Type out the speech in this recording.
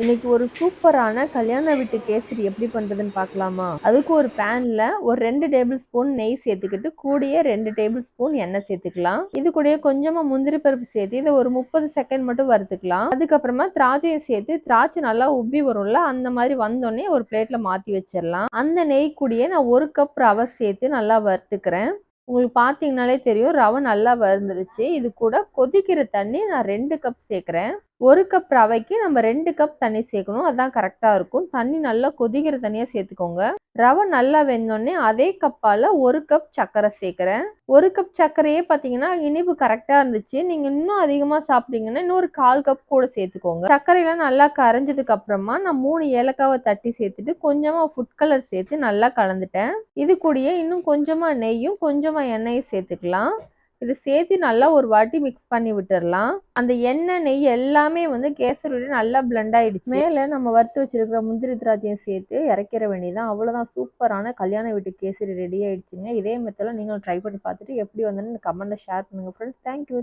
இன்னைக்கு ஒரு சூப்பரான கல்யாண வீட்டு கேசரி எப்படி பண்றதுன்னு பார்க்கலாமா? அதுக்கு ஒரு பேன்ல ஒரு 2 டேபிள் ஸ்பூன் நெய் சேர்த்துக்கிட்டு கூடயே 2 டேபிள் ஸ்பூன் எண்ணெய் சேர்த்துக்கலாம். இது கூடயே கொஞ்சமா முந்திரி பருப்பு சேர்த்து இதை ஒரு 30 செகண்ட் மட்டும் வறுத்துக்கலாம். அதுக்கப்புறமா திராட்சையை சேர்த்து திராட்சை நல்லா உப்பி வரும்ல, அந்த மாதிரி வந்தோடனே ஒரு பிளேட்ல மாத்தி வச்சிடலாம். அந்த நெய் கூடயே நான் 1 கப் ரவை சேர்த்து நல்லா வறுத்துக்கிறேன். உங்களுக்கு பார்த்தீங்கனாலே தெரியும் ரவை நல்லா வறுந்துருச்சு. இது கூட கொதிக்கிற தண்ணி நான் 2 கப் சேர்க்குறேன். 1 கப் ரவைக்கு நம்ம 2 கப் தண்ணி சேர்க்கணும். அதான் கரெக்டா இருக்கும். தண்ணி நல்லா கொதிக்கிற தண்ணியா சேர்த்துக்கோங்க. ரவை நல்லா வெந்தோடனே அதே கப்பால 1 கப் சர்க்கரை சேர்க்கிறேன். 1 கப் சர்க்கரையே பார்த்தீங்கன்னா இனிப்பு கரெக்டா இருந்துச்சு. நீங்க இன்னும் அதிகமா சாப்பிட்டீங்கன்னா இன்னொரு 1/4 கப் கூட சேர்த்துக்கோங்க. சர்க்கரையெல்லாம் நல்லா கரைஞ்சதுக்கு அப்புறமா நான் 3 ஏலக்காவை தட்டி சேர்த்துட்டு கொஞ்சமா ஃபுட் கலர் சேர்த்து நல்லா கலந்துட்டேன். இது கூடயே இன்னும் கொஞ்சமா நெய்யும் கொஞ்சமா எண்ணெயும் சேர்த்துக்கலாம். இது சேர்த்து நல்லா ஒரு வாட்டி மிக்ஸ் பண்ணி விட்டுறலாம். அந்த எண்ணெய் நெய் எல்லாமே வந்து கேசரியோட நல்லா பிளெண்ட் ஆயிடுச்சு. மேலே நம்ம வறுத்து வச்சிருக்கிற முந்திரி திராட்சையும் சேர்த்து இறக்கிற வேண்டியதான். அவ்வளோதான், சூப்பரான கல்யாண வீட்டு கேசரி ரெடி ஆயிடுச்சுங்க. இதே மெத்தடில் நீங்களும் ட்ரை பண்ணி பார்த்துட்டு எப்படி வந்ததுன்னு கமெண்ட்ல ஷேர் பண்ணுங்க ஃப்ரெண்ட்ஸ். தேங்க்யூ.